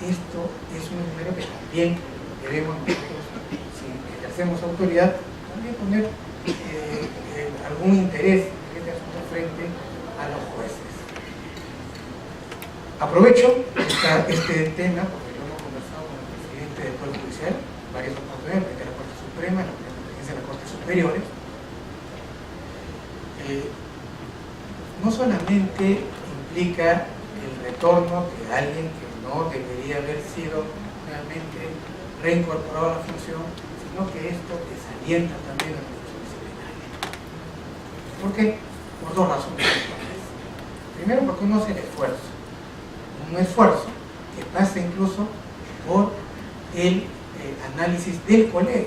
esto es un escenario que también debemos nosotros, si ejercemos autoridad, también poner algún interés en este asunto frente a los jueces. Aprovecho este tema porque lo hemos conversado con el presidente del Poder Judicial varias oportunidades, de la Corte Suprema, la competencia de las Cortes Superiores. No solamente implica el retorno de alguien que no debería haber sido realmente reincorporado a la función, sino que esto desalienta también a la función disciplinaria. ¿Por qué? Por dos razones. Primero, porque uno hace el esfuerzo. Un esfuerzo que pasa incluso por el análisis del colega.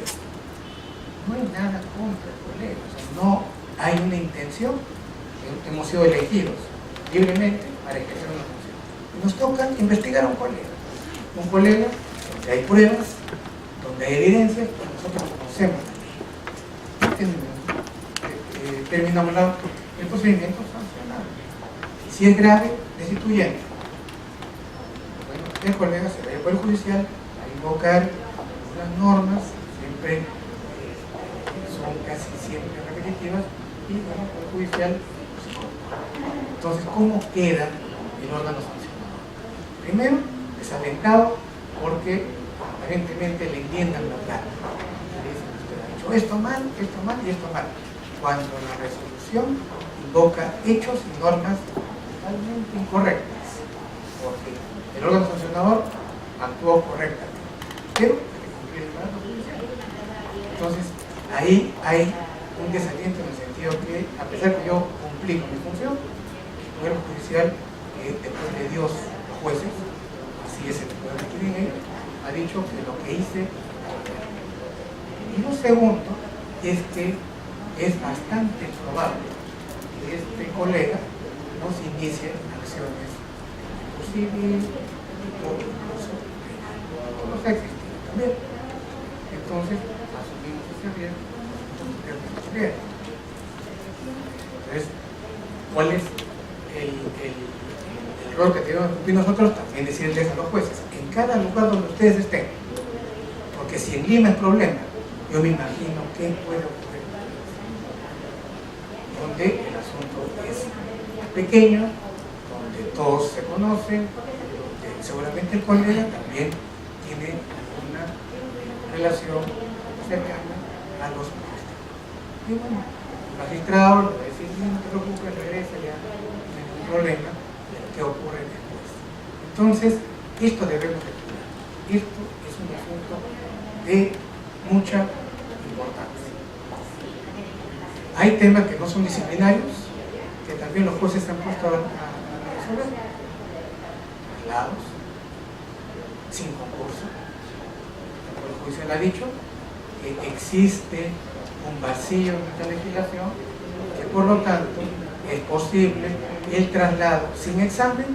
No hay nada contra el colega, o sea, no hay una intención. Hemos sido elegidos libremente para ejercer una función. Y nos toca investigar a un colega. Un colega donde hay pruebas, donde hay evidencias, pues nosotros conocemos la ley. Terminamos el procedimiento sancionado. Y si es grave, destituyente. Bueno, el colega se va al Poder Judicial a invocar las normas, siempre son casi siempre repetitivas, y bueno, el Poder Judicial. Entonces, ¿cómo queda el órgano sancionador? Primero, desalentado porque aparentemente le enmiendan la plata. Le dicen, usted ha hecho esto mal y esto mal. Cuando la resolución invoca hechos y normas totalmente incorrectas, porque el órgano sancionador actuó correctamente, pero hay que cumplir el mandato judicial. Entonces, ahí hay un desaliento en el sentido que, a pesar que yo cumplí con mi función, el Poder Judicial, después de Dios, los jueces, así es el Poder Judicial, ha dicho que lo que hice. Y lo segundo es que es bastante probable que este colega nos inicie acciones de civil o incluso penal. No se ha existido también. Entonces, asumimos ese riesgo. Entonces, ¿cuál es el rol que tenemos que cumplir nosotros? También decirles a los jueces, en cada lugar donde ustedes estén, porque si en Lima es problema, yo me imagino qué puede ocurrir donde el asunto es pequeño, donde todos se conocen, donde seguramente el colega también tiene una relación cercana a los magistrados. Y bueno, el magistrado le va a decir, no te preocupes, regresa, ya no hay ningún problema, ¿qué ocurre después? Entonces, esto debemos de cuidar. Esto es un asunto de mucha importancia. Hay temas que no son disciplinarios, que también los jueces se han puesto a resolver. Traslados, sin concurso. El Poder Judicial ha dicho que existe un vacío en nuestra legislación, que por lo tanto es posible el traslado sin examen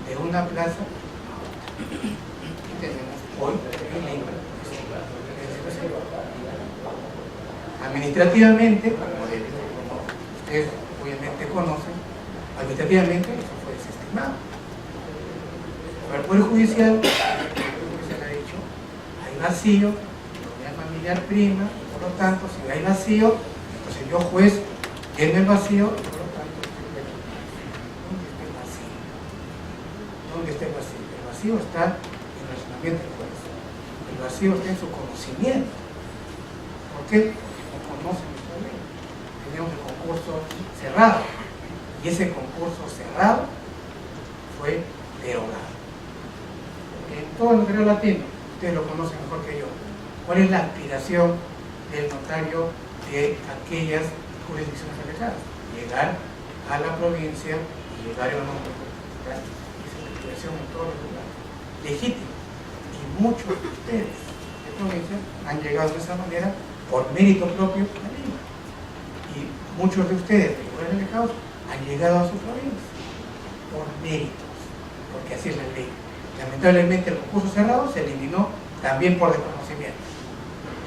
de una plaza a otra. Y tenemos hoy en Lima. Administrativamente, como ustedes obviamente conocen, administrativamente eso fue desestimado. Pero el Poder Judicial ha dicho, hay vacío, unidad familiar prima, por lo tanto, si hay vacío, entonces yo juez lleno el vacío, y por lo tanto, ¿dónde está el vacío? ¿Dónde está el vacío? El vacío está en el razonamiento del juez. El vacío está en su conocimiento. ¿Por qué? Conocen nuestra ley. Tenemos el concurso cerrado y ese concurso cerrado fue derogado. En todo el material latino, ustedes lo conocen mejor que yo, ¿cuál es la aspiración del notario de aquellas jurisdicciones afectadas? Llegar a la provincia y llegar a una esa es la aspiración en todos los lugares. Legítimo. Y muchos de ustedes de provincia han llegado de esa manera por mérito propio a Lima. Y muchos de ustedes de lugares alejados han llegado a su provincia por méritos, porque así es la ley. Lamentablemente el concurso cerrado se eliminó también por desconocimiento.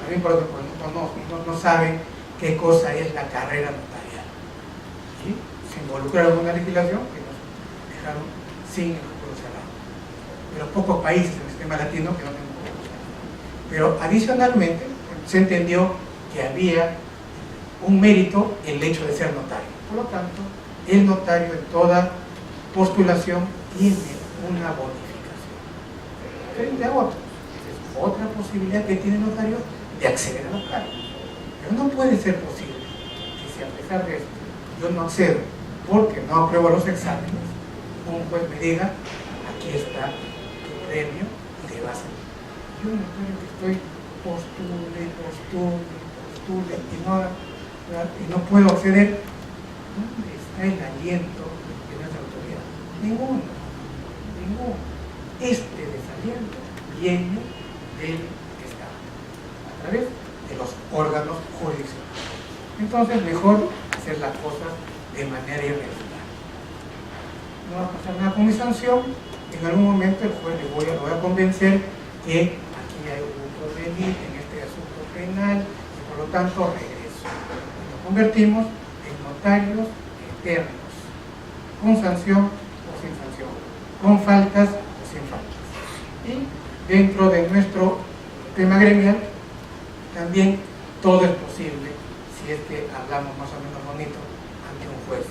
También por desconocimiento, no saben qué cosa es la carrera notarial. ¿Sí? Se involucraron en una legislación que nos dejaron sin el concurso cerrado. de los pocos países en el sistema latino que no tienen concursos. Pero adicionalmente se entendió que había un mérito en el hecho de ser notario. Por lo tanto, el notario en toda postulación tiene una bonificación frente a otros. Es otra posibilidad que tiene el notario de acceder a los cargos. Pero no puede ser posible que si a pesar de esto yo no accedo porque no apruebo los exámenes, un juez me diga, aquí está tu premio y te vas a ir. Yo notario que estoy postule y no puedo acceder, ¿dónde está el aliento de nuestra autoridad? Ninguno. Este desaliento viene del Estado, a través de los órganos jurisdiccionales. Entonces, mejor hacer las cosas de manera irregular. No va a pasar nada con mi sanción. En algún momento el juez lo voy a convencer que aquí hay un problemita en este asunto penal y por lo tanto regreso. Nos convertimos en notarios eternos, con sanción o sin sanción, con faltas o sin faltas. Y dentro de nuestro tema gremial también todo es posible si es que hablamos más o menos bonito ante un juez.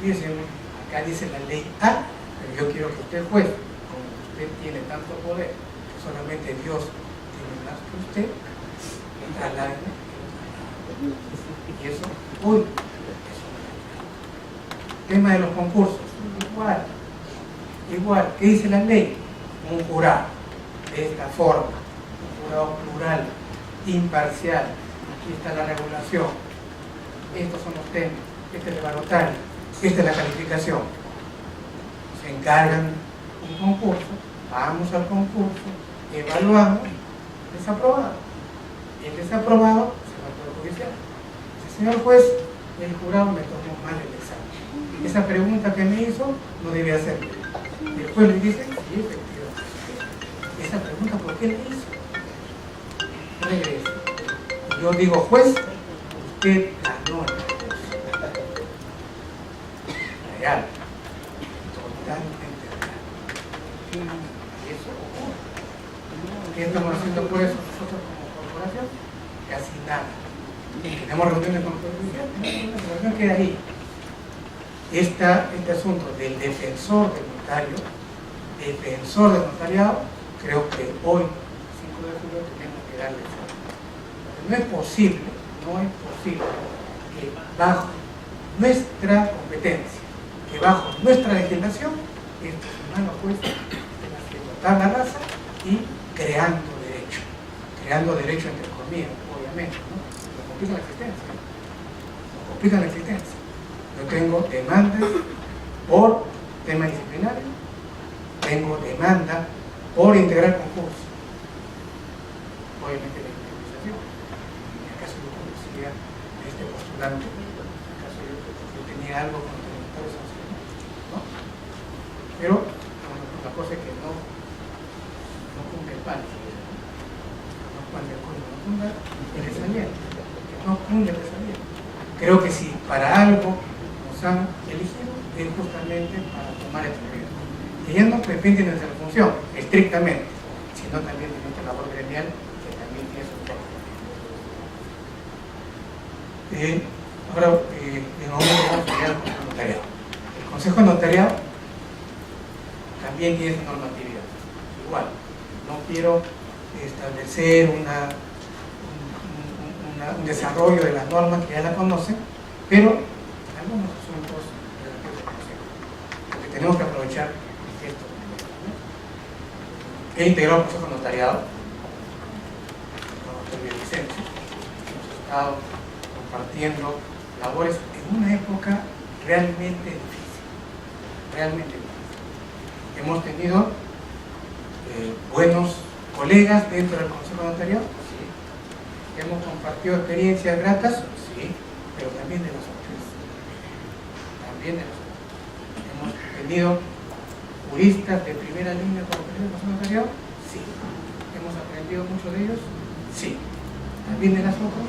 Y decimos, acá dice la ley A, pero yo quiero que usted juez, como usted tiene tanto poder, que solamente Dios tiene más que usted, trasládeme. Y eso, uy, eso no. Tema de los concursos, igual, ¿qué dice la ley? Un jurado, de esta forma, un jurado plural, imparcial, aquí está la regulación, estos son los temas, este es el balotaje, esta es la calificación. Se encargan un concurso, vamos al concurso, evaluamos, desaprobado. El desaprobado se va al Poder Judicial. Dice, señor juez, el jurado me tomó mal el examen. Esa pregunta que me hizo no debía hacerme. El juez le dice, sí, efectivamente. Esa pregunta, ¿por qué le hizo? Regresa. Yo digo, juez, usted ganó la cosa. Real. Totalmente real. Y eso ocurre. ¿Qué estamos haciendo por eso nosotros como corporación? Casi nada. Tenemos reuniones con el Poder Judicial, la corporación queda ahí. Este asunto del defensor del notariado, creo que hoy, 5 de julio, tenemos que darle forma. No es posible que bajo nuestra competencia, que bajo nuestra legislación, estos hermanos jueces tengan que tratar la raza y creando derecho entre comillas, obviamente, ¿no? Nos complican la existencia. Yo tengo demandas por tema disciplinario, tengo demanda por integrar concurso. Obviamente la indemnización. En el caso yo conocía a este postulante, en el caso yo tenía algo con el director sancional, ¿no? Pero la cosa es que no cumple el pan, no cumple el código, no cumple el desaliento, no cumple el desaliento. Creo que si para algo nos han elegido es justamente para tomar este riesgo. Y ya no depende de nuestra función, estrictamente, sino también de nuestra labor gremial, que también tiene su propio. Ahora, de nuevo vamos a llegar al Consejo Notariado. El Consejo Notariado también tiene su normatividad. Igual, no quiero establecer un desarrollo de las normas que ya la conocen, pero algunos asuntos relativos al Consejo, porque tenemos que aprovechar esto. He integrado el Consejo Notariado con el doctor Villavicencio. Hemos estado compartiendo labores en una época realmente difícil. Hemos tenido buenos colegas dentro del Consejo Notariado. Hemos compartido experiencias gratas, sí, pero también de las otras. Hemos tenido juristas de primera línea con el Consejo Notariado, sí. Hemos aprendido mucho de ellos, sí. También de las otras.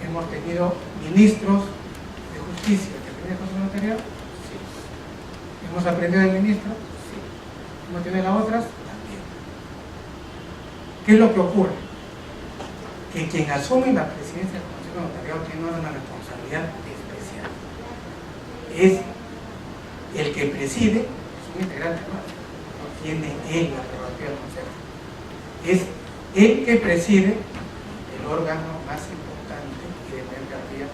Hemos tenido ministros de justicia que tenían el Consejo Notariado, sí. ¿Hemos aprendido del ministro? Sí. ¿Hemos tenido las otras? También. ¿Qué es lo que ocurre? Que quien asume la presidencia del Consejo de Notariado tiene una responsabilidad especial. Es el que preside, es un integrante más, no tiene él la prerrogativa del Consejo. Es el que preside el órgano más importante y de mayor garantía.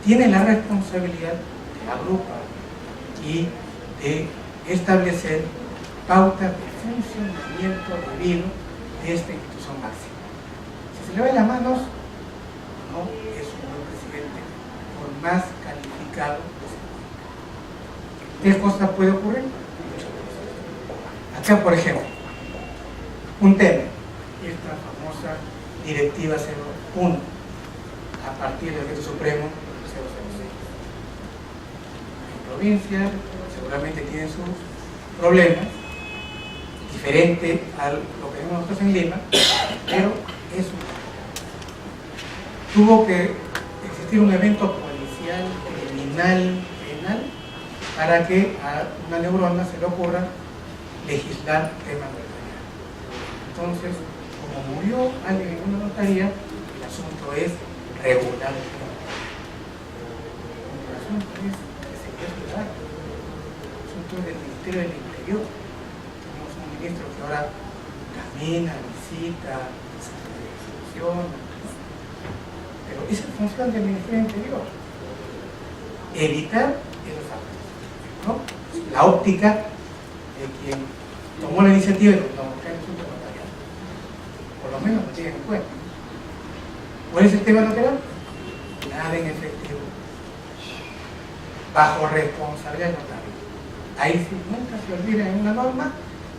Tiene la responsabilidad de agrupar y de establecer pautas de funcionamiento debido de esta institución máxima. Si se le va las manos, no es un buen presidente, por más calificado que sea. ¿Qué cosa puede ocurrir? Muchas cosas. Acá, por ejemplo, un tema, esta famosa Directiva 01, a partir del Decreto Supremo 006. En provincia seguramente tienen sus problemas, diferente a lo que vemos nosotros en Lima, pero es un problema. Tuvo que existir un evento policial, criminal, penal, para que a una neurona se le ocurra legislar temas de notaría. Entonces, como murió alguien en una notaría, el asunto es regular el tema. El asunto es que se quiere regular. El asunto es del Ministerio del Interior. Tenemos un ministro que ahora camina, visita, soluciona, pero esa es función del Ministerio del Interior. Evitar esos actos, ¿no? La óptica de quien tomó la iniciativa y lo buscar el asunto notarial. Por lo menos lo tienen en cuenta. ¿Cuál es el tema notarial? Nada en efectivo. Bajo responsabilidad notaria. Ahí sí, nunca se olviden en una norma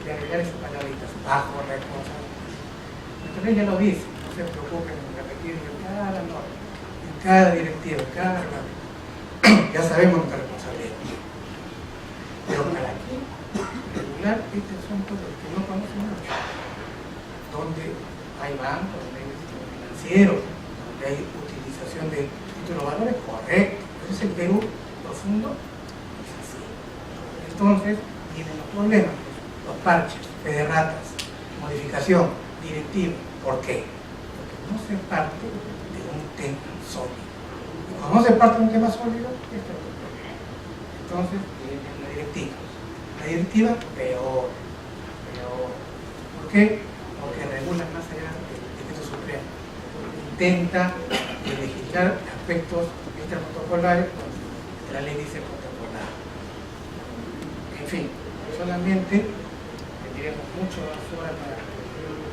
de agregar esas palabritas. Bajo responsabilidad. Nuestra ley ya lo dice, no se preocupen en repetir en cada norma, en cada directiva, en cada reglamento. Ya sabemos nuestra responsabilidad. Pero para qué regular este asunto del que no conocemos mucho, donde hay bancos, donde hay institutos financieros, donde hay utilización de títulos valores, correcto. Ese es el Perú profundo, es así. Entonces vienen los problemas, los parches, fe de ratas, modificación, directiva. ¿Por qué? Porque no se parte de un tema sólido. Y cuando no se parte de un tema sólido, esto es otro problema. Entonces viene la directiva. La directiva, peor. ¿Por qué? Porque regula más allá del Decreto Supremo. Intenta legislar aspectos extraprotocolares cuando la ley dice protocolar. En fin, solamente tendríamos mucho más horas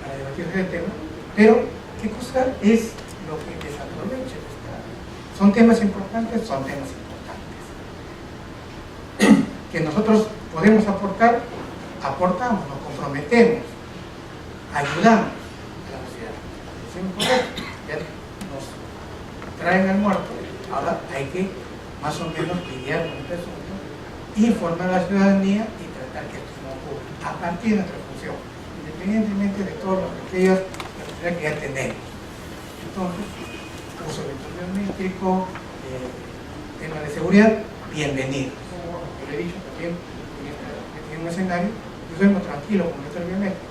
para debatir ese tema, pero ¿qué cosa es lo que desaprovecha el Estado? ¿Son temas importantes? Son temas importantes. Que nosotros podemos aportar, aportamos, nos comprometemos, ayudamos a la sociedad. Decimos, correcto, ya nos traen al muerto, ahora hay que más o menos lidiar con este asunto, informar a la ciudadanía y tratar que esto no ocurra, a partir de nuestra función, independientemente de todas las aquellas que ya tenemos. Entonces, uso electrónico biométrico, tema de seguridad, bienvenido. Como lo he dicho también, en un escenario, yo soy muy tranquilo con el electrónico biométrico.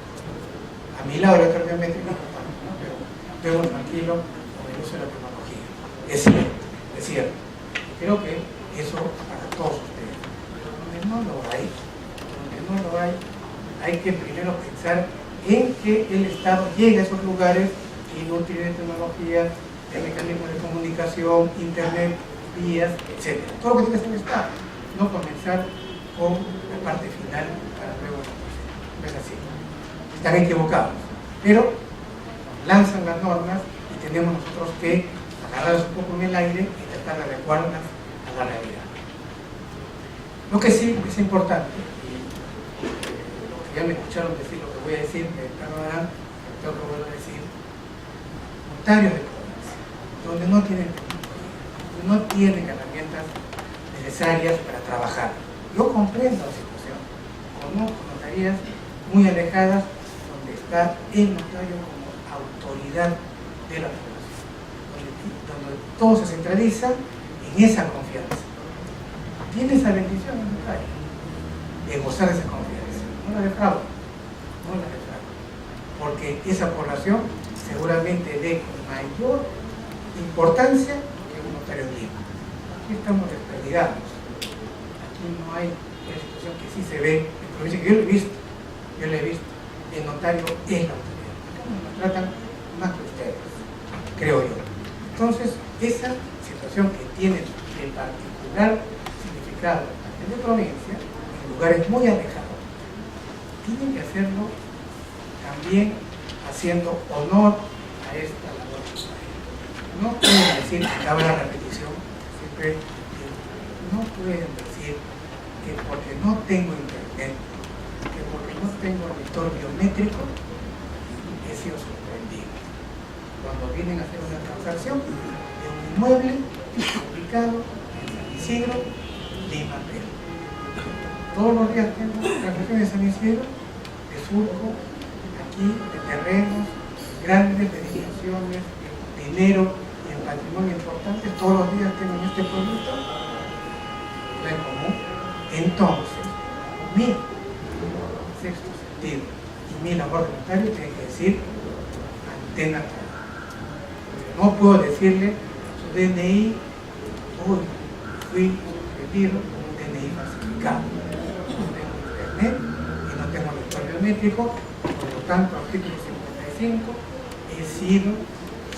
A mi lado el electrónico biométrico, ¿no? Pero veo tranquilo con el uso de la tecnología. Es cierto. Creo que eso para todos ustedes. Pero donde no lo hay, hay que primero pensar en que el Estado llegue a esos lugares y no utilice tecnología, de mecanismos de comunicación, internet, vías, etc. Todo lo que tiene que hacer el Estado. No comenzar con la parte final para luego no es así. Están equivocados. Pero lanzan las normas y tenemos nosotros que agarrarlas un poco en el aire y tratar de adecuarlas a la realidad. Lo que sí es importante, y lo que ya me escucharon decir, lo que voy a decir, me perdonarán, pero tengo que volver a decir, notarios de provincia, donde no tienen tecnología, no tienen herramientas necesarias para trabajar. Yo comprendo la situación, conozco notarías muy alejadas donde está el notario como autoridad de la población, donde todo se centraliza en esa confianza. tiene esa bendición en notario, de gozar de esa confianza. No la defraudo, no la defraudo, porque esa población seguramente ve con mayor importancia que un notario en Lima. Aquí estamos desperdigados. Aquí no hay una situación que sí se ve en provincia, que yo lo he visto, el notario es la autoridad. Acá nos tratan más que ustedes, creo yo. Entonces, esa situación que tiene de particular significado en la provincia, en lugares muy alejados, tienen que hacerlo también haciendo honor a esta labor. No pueden decir, acaba la repetición, siempre no pueden decir que porque no tengo internet, que porque no tengo lector biométrico, he sido sorprendido. Cuando vienen a hacer una transacción de un inmueble ubicado en San Isidro, Lima, Perú. Todos los días tengo transacciones de San Isidro, de surco, aquí, de terrenos grandes, de edificaciones, de dinero y en patrimonio importante. Todos los días tengo en este pueblito la en común. Entonces, mi sexto sentido y mi labor de notario tiene que decir antena. No puedo decirle su DNI, hoy fui suspendido con un DNI falsificado. No tengo internet y no tengo lector biométrico, por lo tanto, artículo 55, he sido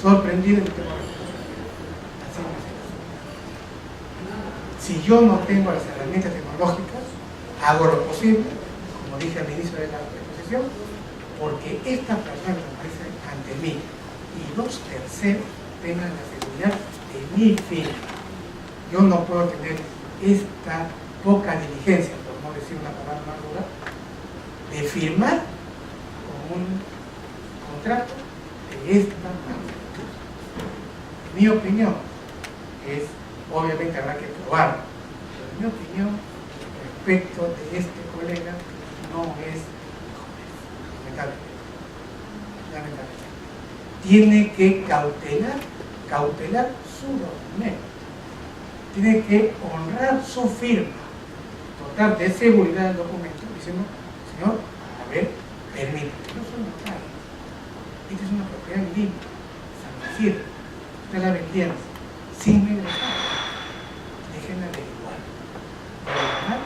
sorprendido y no tengo responsabilidad. Así me hace. Si yo no tengo las herramientas tecnológicas, hago lo posible, como dije al inicio de la exposición, porque esta persona que aparece ante mí y los terceros tengan la seguridad de mi firma. Yo no puedo tener esta poca diligencia, por no decir una palabra más dura, de firmar con un contrato de esta magnitud. Mi opinión es, obviamente habrá que probarlo, pero mi opinión respecto de este colega no es lamentablemente. Tiene que cautelar su documento, tiene que honrar su firma, dotar de seguridad del documento, diciendo, señor, a ver, permítame, yo soy notario, esta es una propiedad en Lima, San Isidro, usted la vendieron sin medio de pago, déjenla averiguar, para llamar,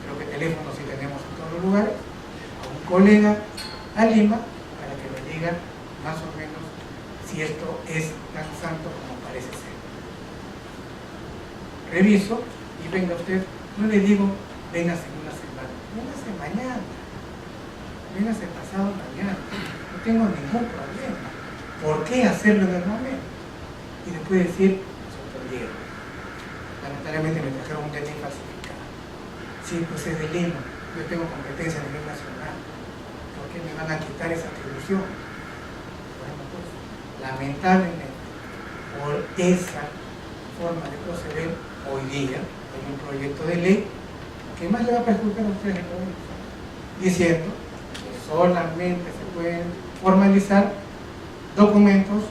creo que teléfono sí tenemos en todos los lugares, a un colega a Lima, para que me diga más o menos si esto es tan santo como parece ser. Reviso y venga usted, no le digo véngase en una semana, véngase mañana, véngase pasado mañana, no tengo ningún problema. ¿Por qué hacerlo en el momento? Y después decir, sorprendieron. Lamentablemente me trajeron un DNI falsificado. Sí, pues es de Lima, yo tengo competencia a nivel nacional. ¿Por qué me van a quitar esa atribución? Bueno, pues, lamentablemente, por esa forma de proceder, hoy día hay un proyecto de ley que más le va a perjudicar a ustedes en el proyecto, diciendo que solamente se pueden formalizar documentos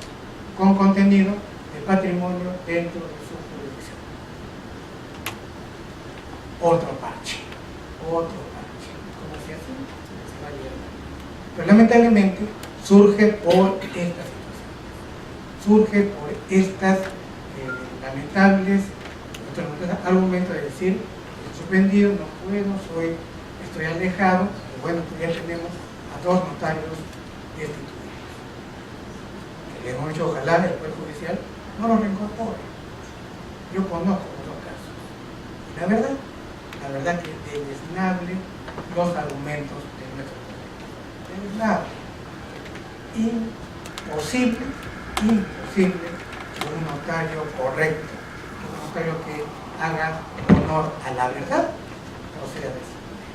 con contenido de patrimonio dentro de su jurisdicción. Otro parche, como si así se va a llevar. Pero lamentablemente surge por esta situación, surge por estas lamentables argumentos de decir, estoy suspendido, no puedo, estoy alejado, y bueno, pues ya tenemos a dos notarios destituidos. Que le hemos dicho, ojalá el Poder Judicial no los reincorpore. Yo conozco otros casos. Y la verdad que es deleznable los argumentos de nuestro Poder. Deleznable. Imposible que un notario correcto, un notario que haga honor a la verdad, proceda de esa manera.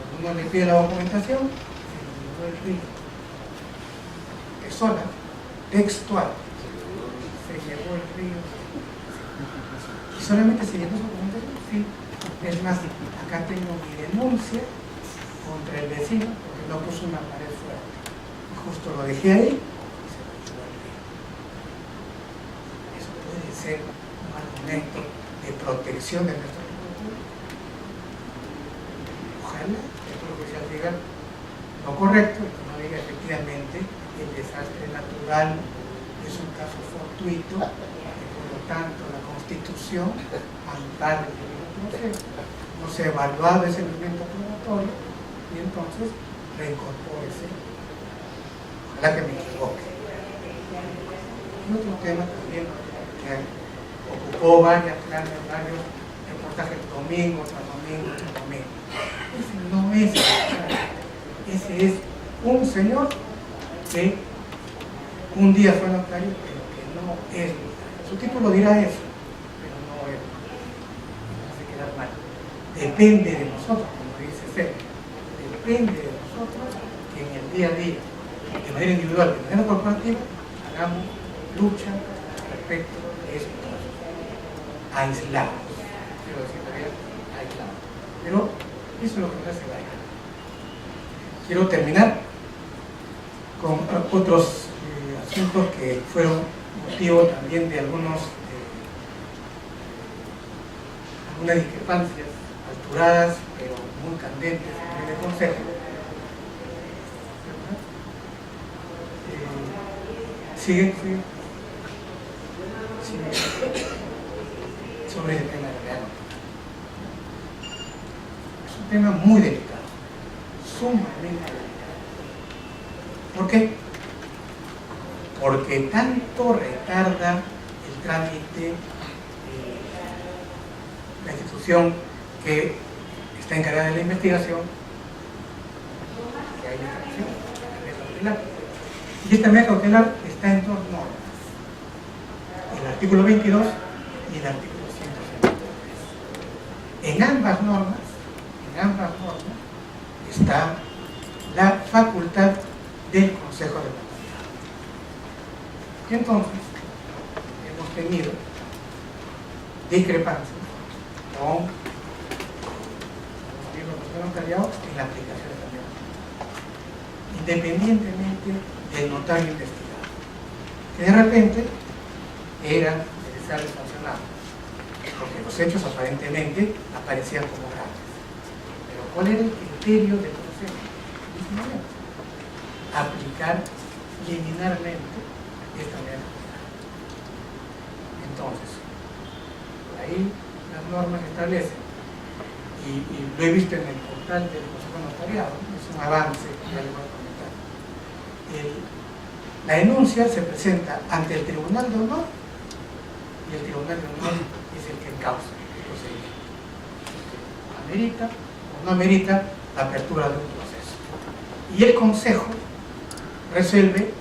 Cuando uno le pide la documentación, se le llevó el río. Persona, textual, se llevó el río. Y solamente se llevó su documentación, sí. Es más, acá tengo mi denuncia contra el vecino porque no puso una pared fuerte. Justo lo dejé ahí y se lo llevó el río. Eso puede ser un argumento de protección de nuestra agricultura. Ojalá que el judicial diga lo correcto y no diga efectivamente el desastre natural es un caso fortuito y por lo tanto la Constitución ampara el debido proceso, no se ha evaluado ese elemento probatorio y entonces reincorpórese. Ojalá que me equivoque. Y otro tema también que ocupó varios reportajes domingo tras domingo tras domingo. Ese no es el caso. Ese es un señor que un día fue notario, pero que no es notario. Su título dirá eso, pero no es notario. No hace quedar mal. Depende de nosotros, como dice Sergio, depende de nosotros que en el día a día, de manera individual, de manera corporativa, hagamos lucha respecto de esos casos aislados. Quiero decir todavía aislados. Pero eso es lo que nos hace daño. Quiero terminar con otros asuntos que fueron motivo también de algunas discrepancias alturadas, pero muy candentes en el Consejo. Sigue. Sobre el tema de real. Es un tema muy delicado, sumamente delicado. ¿Por qué? Porque tanto retarda el trámite la institución que está encargada de la investigación, que hay una acción, y esta medida cautelar está en dos normas, el artículo 22 y el artículo 173. En ambas normas está la facultad del Consejo de Notariado. Y entonces hemos tenido discrepancias con los miembros del Consejo de Notariado en la aplicación de la norma, independientemente del notario investigado, que de repente era necesario sancionar, porque los hechos aparentemente aparecían como graves. Pero ¿cuál era el criterio del Consejo? En ese momento, aplicar liminarmente esta medida cautelar. Entonces, por ahí las normas establecen, y lo he visto en el portal del Consejo de Notariado, es un avance que ya les voy a comentar. La denuncia se presenta ante el Tribunal de Honor y el Tribunal de Honor es el que encausa el procedimiento. Amerita o no amerita la apertura de un proceso. Y el Consejo resuelve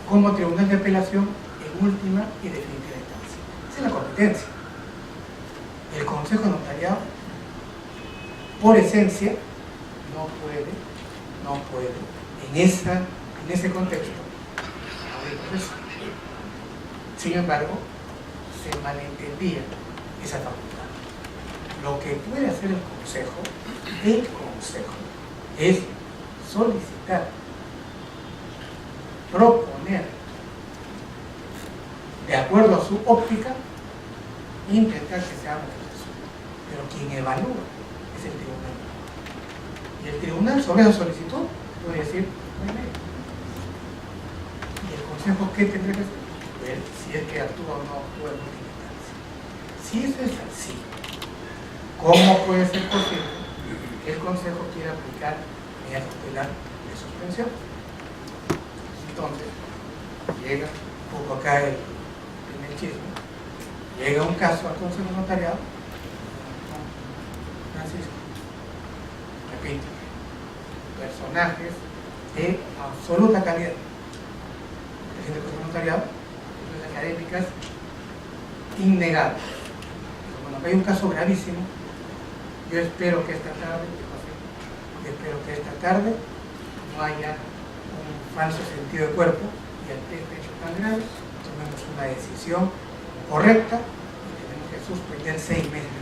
como Tribunal de Apelación en última y definitiva instancia. Esa es la competencia. El Consejo de Notariado, por esencia, no puede en ese contexto abrir proceso. Sin embargo, se malentendía esa facultad. Lo que puede hacer el Consejo es solicitar, proponer, de acuerdo a su óptica, intentar que se haga un proceso. Pero quien evalúa es el tribunal. Y el tribunal sobre esa solicitud puede decir, no hay medio. ¿Y el Consejo qué tendrá que hacer? Ver si es que actúa o no actúa en última instancia. Si eso es así, ¿cómo puede ser posible que el Consejo quiera aplicar medida cautelar de suspensión? Entonces, llega un poco acá el chisme, llega un caso al Consejo de Notariado, Francisco, repito, personajes de absoluta calidad, presidente del Consejo de Notariado, personas académicas innegables. Pero bueno, acá hay un caso gravísimo. Yo espero que esta tarde no haya un falso sentido de cuerpo y ante este hecho tan grave tomemos una decisión correcta y tenemos que suspender 6 meses.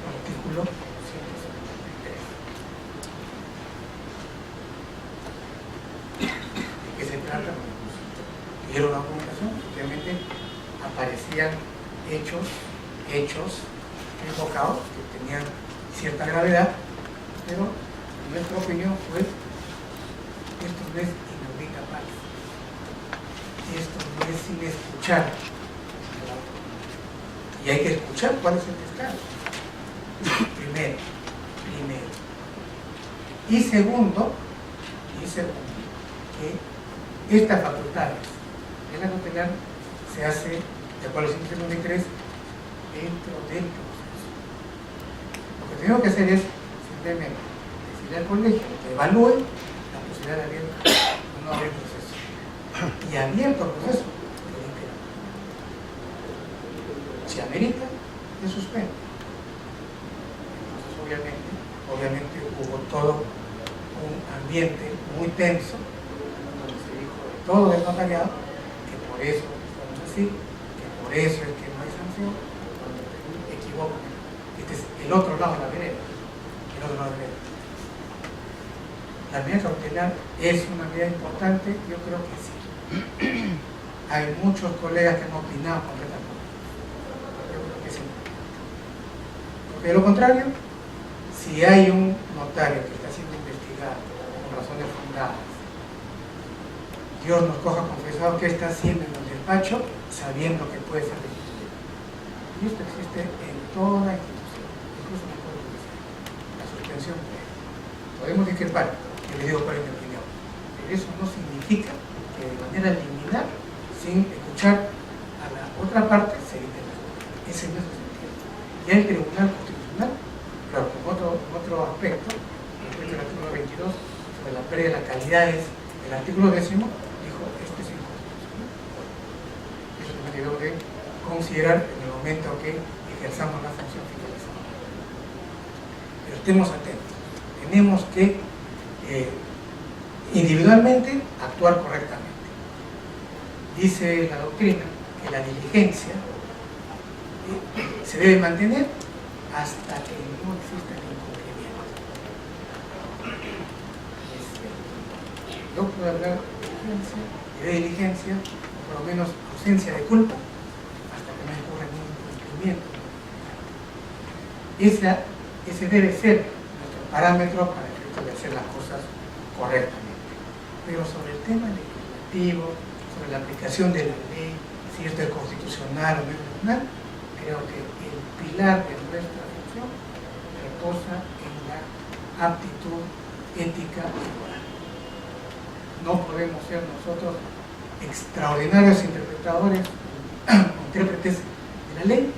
Artículo 173. ¿De qué se trata? Era una comunicación, obviamente aparecía habían hechos equivocados que tenían cierta gravedad, pero nuestra opinión fue: esto no es inaudita paz, esto no es sin escuchar, y hay que escuchar cuál es el pescado, primero. Y segundo, que estas facultades de la tutelar se hace, de acuerdo al 193, dentro del proceso. Lo que tengo que hacer es simplemente decirle al colegio que evalúe la posibilidad de abrir o no abrir proceso. Y abierto el proceso, si amerita, se suspende. Entonces, obviamente hubo todo un ambiente muy tenso, donde se dijo de todo el notariado que por eso estamos así, que por eso es que no hay sanción, cuando te equivocas. Este es el otro lado de la vereda. La medida cautelar es una medida importante, yo creo que sí. Hay muchos colegas que no opinaban completamente. Yo creo que sí. Porque de lo contrario, si hay un notario que está siendo investigado por razones fundadas, Dios nos coja confesado, ¿qué está haciendo en el despacho sabiendo que puede ser destituido? Y esto existe en toda institución, incluso en el Poder Judicial. La suspensión podemos discrepar, que le digo cuál es mi opinión, pero eso no significa que de manera liminar, sin escuchar a la otra parte, se evite la cosa. Ese no es el sentido. Y el Tribunal Constitucional, claro, con otro aspecto, respecto al artículo 22, sobre la pérdida de las calidades del artículo 10, dijo: este es inconstitucional. Eso es lo que debo de considerar en el momento que ejerzamos la función fiscalizadora. Pero estemos atentos. Tenemos que individualmente actuar correctamente. Dice la doctrina que la diligencia se debe mantener hasta que no exista el incumplimiento. Yo puedo hablar de diligencia, o por lo menos ausencia de culpa, hasta que no ocurra ningún incumplimiento. Ese debe ser nuestro parámetro para el efecto de hacer las cosas correctamente. Pero sobre el tema legislativo, sobre la aplicación de la ley, si esto es constitucional o no es constitucional, creo que el pilar de nuestra función reposa en la aptitud ética y moral. No podemos ser nosotros extraordinarios intérpretes de la ley,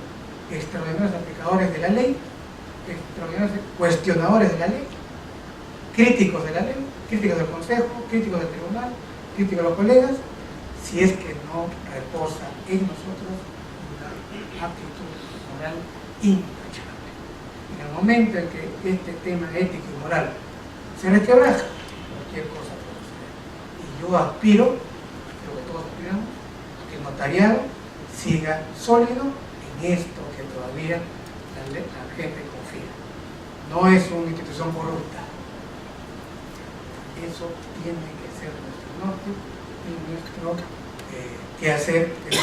extraordinarios aplicadores de la ley, extraordinarios cuestionadores de la ley, críticos de la ley, críticos del Consejo, críticos del Tribunal, críticos de los colegas, si es que no reposa en nosotros una aptitud moral intachable. En el momento en que este tema ético y moral se resquebraja, cualquier cosa puede suceder. Y yo aspiro, creo que todos aspiramos, a que el notariado siga sólido en esto que todavía la gente confía. No es una institución corrupta. Eso tiene que ser nuestro norte y nuestro quehacer que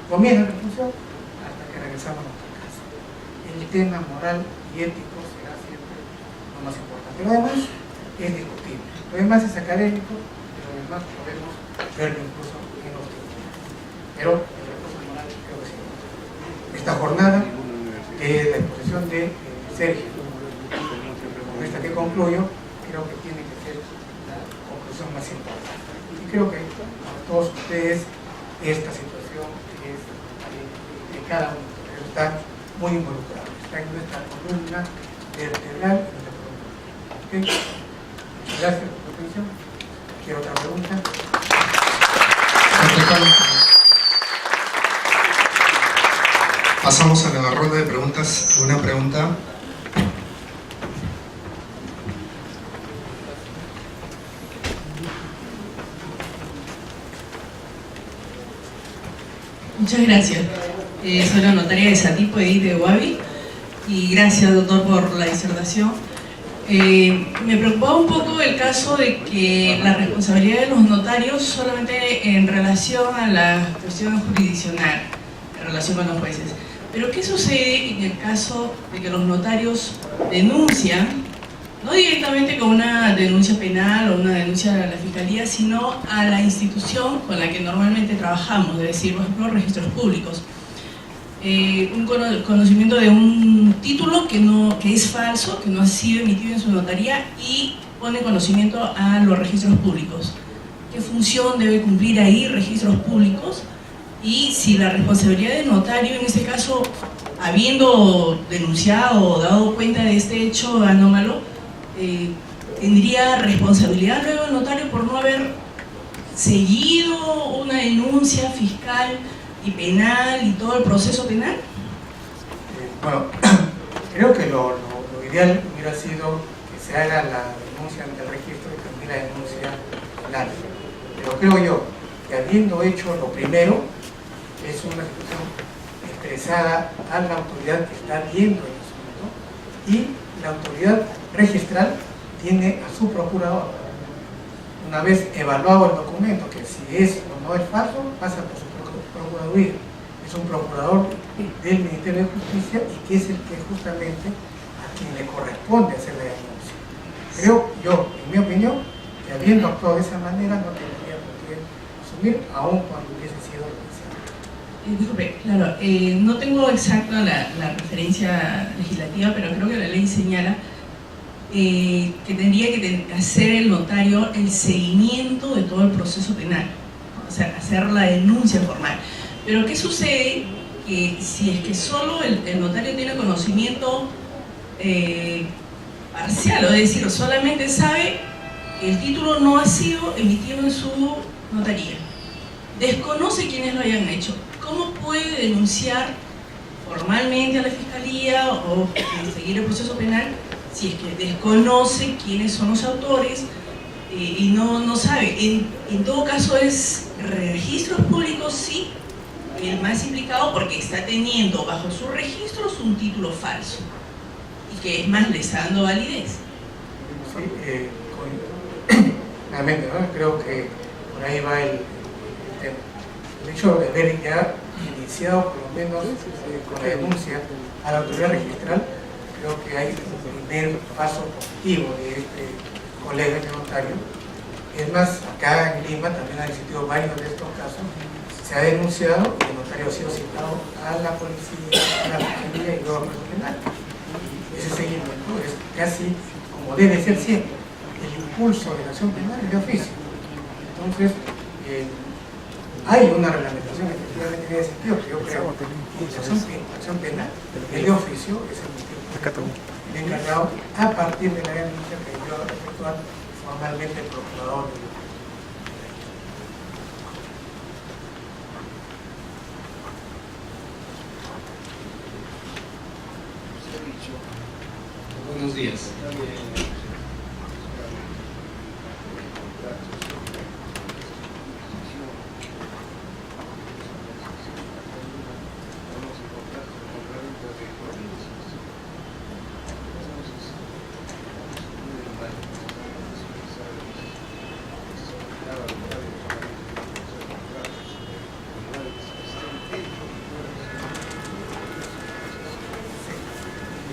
comienza la función hasta que regresamos a nuestra casa. El tema moral y ético será siempre lo más importante. Lo demás es discutible. Lo demás es académico, pero lo demás podemos verlo incluso en los tribunales. Pero el recurso moral creo que sí. Esta jornada, la exposición de Sergio, con esta que concluyo, creo que tiene que ser la conclusión más importante. Y creo que para todos ustedes esta situación es de cada uno, pero está muy involucrado, está en nuestra columna vertebral y nuestra columna. ¿Okay? Muchas gracias por su atención. ¿Quiere otra pregunta? Pasamos a la ronda de preguntas. ¿Alguna pregunta? Muchas gracias. Soy la notaria de Satipo, Edith de Guavi, y gracias, doctor, por la disertación. Me preocupaba un poco el caso de que la responsabilidad de los notarios solamente en relación a la cuestión jurisdiccional. en relación con los jueces. Pero ¿qué sucede en el caso de que los notarios denuncian, no directamente con una denuncia penal o una denuncia a la fiscalía, sino a la institución con la que normalmente trabajamos, es decir, por ejemplo, registros públicos? Un conocimiento de un título que es falso, que no ha sido emitido en su notaría, y pone conocimiento a los registros públicos. ¿Qué función debe cumplir ahí registros públicos? Y si la responsabilidad del notario, en este caso, habiendo denunciado o dado cuenta de este hecho anómalo, ¿tendría responsabilidad luego el notario por no haber seguido una denuncia fiscal y penal y todo el proceso penal? Bueno, creo que lo ideal hubiera sido que se haga la denuncia ante el registro y también la denuncia penal. Pero creo yo que habiendo hecho lo primero, es una situación expresada a la autoridad que está viendo el asunto, y la autoridad registral tiene a su procurador. Una vez evaluado el documento, que si es o no es falso, pasa por su procuraduría. Es un procurador del Ministerio de Justicia y que es el que justamente a quien le corresponde hacer la denuncia. Creo yo, en mi opinión, que habiendo actuado de esa manera no tendría por qué asumir, aun cuando hubiese sido realizado. Disculpe, claro, no tengo exacta la referencia legislativa, pero creo que la ley señala que tendría que hacer el notario el seguimiento de todo el proceso penal, ¿no? O sea, hacer la denuncia formal. Pero ¿qué sucede? Que si es que solo el notario tiene conocimiento parcial, es decir, solamente sabe que el título no ha sido emitido en su notaría, desconoce quiénes lo hayan hecho, ¿cómo puede denunciar formalmente a la fiscalía o seguir el proceso penal si es que desconoce quiénes son los autores y no sabe? En todo caso, es registros públicos, sí, el más implicado, porque está teniendo bajo sus registros un título falso y que es más le está dando validez. Sí, realmente, ¿no? Creo que por ahí va el tema. El hecho de haber ya iniciado, por lo menos con la denuncia a la autoridad registral, creo que hay un primer paso positivo de este colega de notario. Es más, acá en Lima también han existido varios de estos casos. Se ha denunciado y el notario ha sido citado a la policía, a la fiscalía y luego al juez penal. Ese seguimiento es casi como debe ser siempre. El impulso de la acción penal es de oficio. Entonces, hay una reglamentación efectivamente en ese sentido, que yo creo que la acción penal, el de oficio, es el encargado a partir de la denuncia que yo efectuar formalmente el procurador. Buenos días.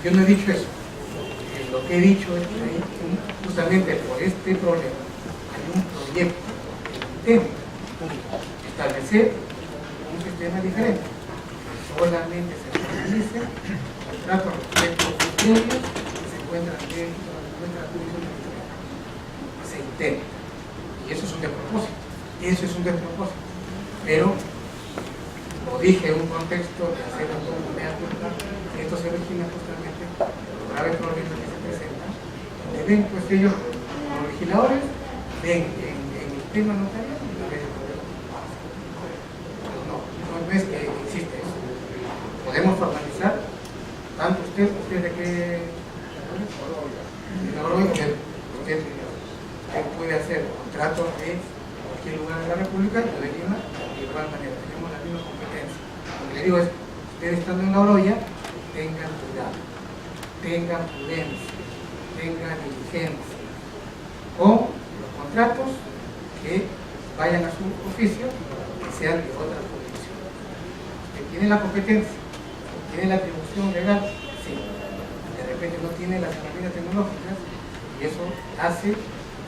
Yo no he dicho eso. Lo que he dicho es que hay, justamente por este problema, hay un proyecto que intenta establecer un sistema diferente. Solamente se establece contratos respecto a criterios que se encuentran dentro de la Comisión de Justicia. Se intenta. Y eso es un despropósito. Eso es un despropósito. Pero lo dije en un contexto de hacer un documento, esto se origina justamente los graves problemas que se presentan, donde ven, pues ellos, los legisladores, ven en el tema notarial y la ven no es que existe eso. Podemos formalizar, tanto usted de que usted puede hacer contratos de cualquier lugar de la República, yo de Lima, de igual manera, tenemos la misma competencia. Lo que le digo es, ustedes estando en la Oroya, tengan cuidado, tengan prudencia, tengan diligencia con los contratos que vayan a su oficio, que sean de otra jurisdicción. ¿Tiene la competencia? ¿Tiene la atribución legal? Sí. De repente no tiene las herramientas tecnológicas y eso hace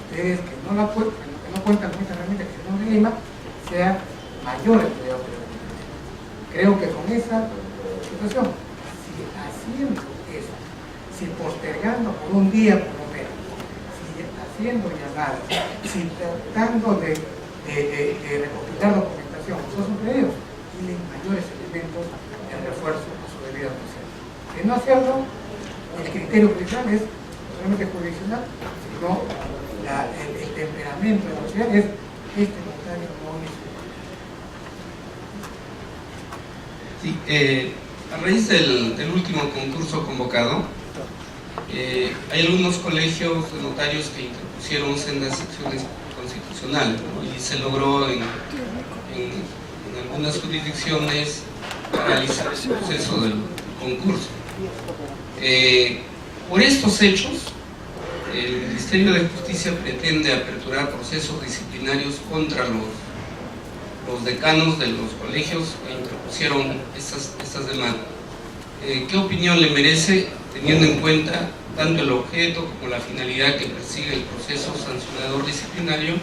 ustedes que no cuentan con esta herramienta que tenemos en Lima, sea mayor el cuidado de la comunicación. Creo que con esa situación, si haciendo eso, si postergando por un día por lo menos, si haciendo llamadas, si tratando de recopilar documentación, esos son ellos tienen mayores elementos de refuerzo a su debida función. De no hacerlo, el criterio judicial es no solamente jurisdiccional, sino el temperamento de la sociedad es este notario no es. Sí, a raíz del último concurso convocado, hay algunos colegios de notarios que interpusieron sendas acciones constitucionales, ¿no? Y se logró en algunas jurisdicciones paralizar el proceso del concurso. Por estos hechos, el Ministerio de Justicia pretende aperturar procesos disciplinarios contra los decanos de los colegios que interpusieron estas demandas. ¿Qué opinión le merece, teniendo en cuenta tanto el objeto como la finalidad que persigue el proceso sancionador disciplinario,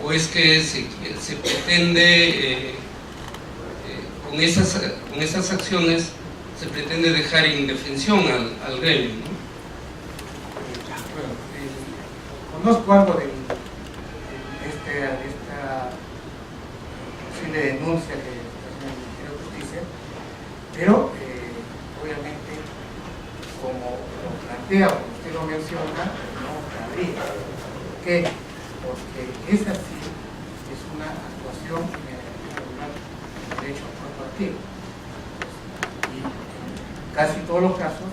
o es que se pretende, con esas acciones, se pretende dejar indefensión al gremio, ¿no? Bueno, conozco algo de esta posible denuncia que está haciendo el Ministerio de Justicia, pero obviamente, como lo plantea, como usted lo menciona, no cabría. ¿Por qué? Porque esa sí es una actuación en el derecho corporativo. Y en casi todos los casos,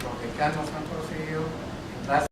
los decanos han procedido en base